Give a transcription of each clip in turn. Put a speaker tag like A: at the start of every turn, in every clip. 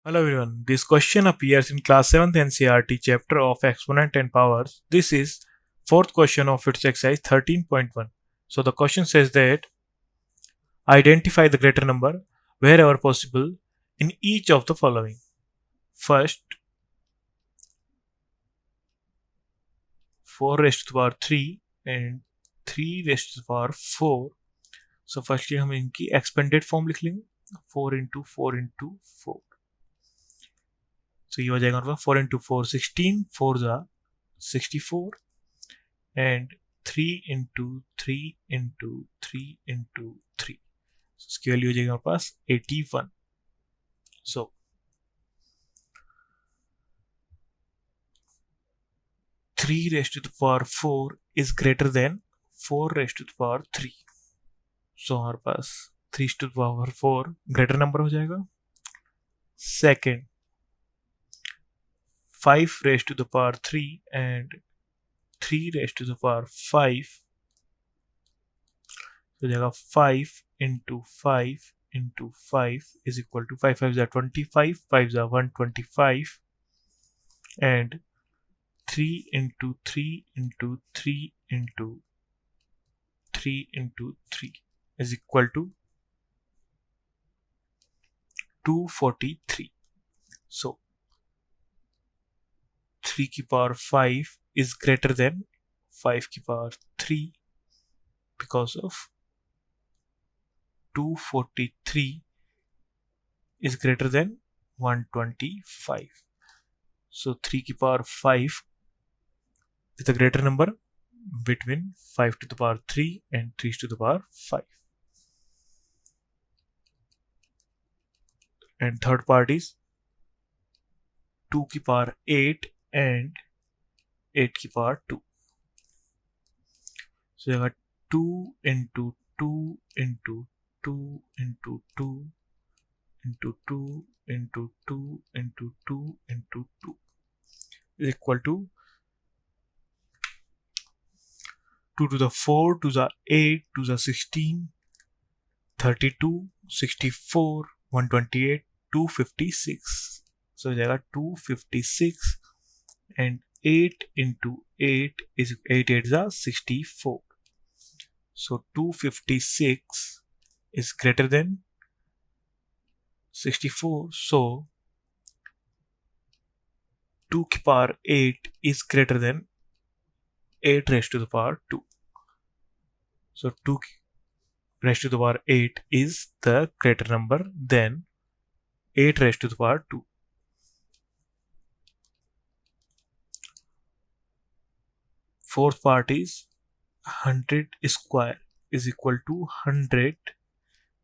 A: Hello everyone, this question appears in class 7th NCERT chapter of Exponent and Powers. This is fourth question of its exercise 13.1. So the question says that identify the greater number wherever possible in each of the following. First, 4 raised to the power 3 and 3 raised to the power 4. So firstly हम इनकी expanded form लिख लेंगे 4 into 4 into 4. So ये हो जाएगा हमारे पास 4 into 4 16, 4 जा 64 and 3 into 3 into 3 into 3. So इसकी वैल्यू हो जाएगी हमारे पास 81. So 3 raised to the power 4 is greater than 4 raised to the power 3. So हमारे पास 3 to the power 4 greater number हो जाएगा. Second, 5 raised to the power 3 and 3 raised to the power 5. So हो जाएगा 5 into 5 into 5 is equal to 5 5 is 25, 5 is 125 and 3 into 3 into 3 into 3 into 3 is equal to 243. So 3 की power 5 is greater than 5 की power 3 because of 243 is greater than 125. So 3 की power 5 is a greater number between 5 to the power 3 and 3 to the power 5. And third part is 2 की power 8 and 8 की power 2. So you got 2 into 2 into 2 into 2 into 2 into 2 into 2 into 2 is equal to 2 to the 4 to the 8 to the 16 32 64 128 256. So you got 256 and 8 into 8 is 8 8 is 64. So 256 is greater than 64. So 2 की power 8 is greater than 8 raised to the power 2. So 2 raised to the power 8 is the greater number than 8 raised to the power 2. Fourth part is 100 square is equal to 100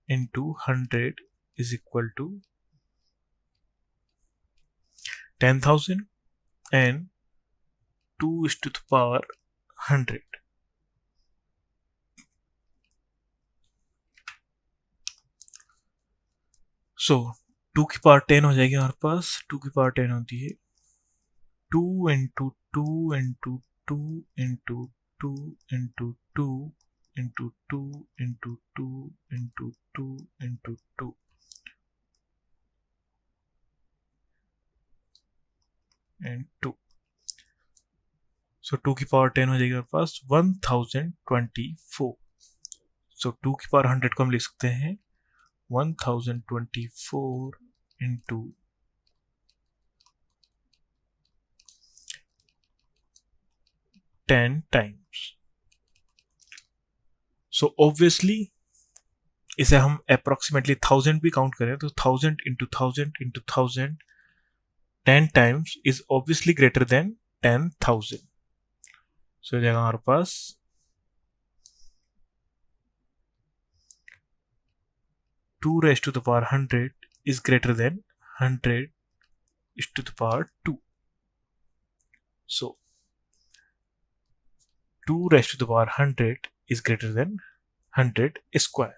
A: into 100 is equal to 10,000 and 2 is to the power 100. So 2 की power 10 हो जाएगी हमारे पास. 2 की power 10 होती है 2 into 2 into 2 into 2 into 2 into 2 into 2 into 2 into 2 and 2. So 2 की power 10 हो जाएगी हमारे पास 1024. So 2 की पावर 100 को हम लिख सकते हैं 1024 into 10 times. So obviously इसे हम approximately 1000 भी काउंट करें तो 1000 into 1000 into 1000 10 times is obviously greater than 10,000. So जाएगा हमारे पास 2 raised to the power 100 is greater than 100 is to the power 2. So 2 raised to the power 100 is greater than 100 square.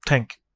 A: Thank you.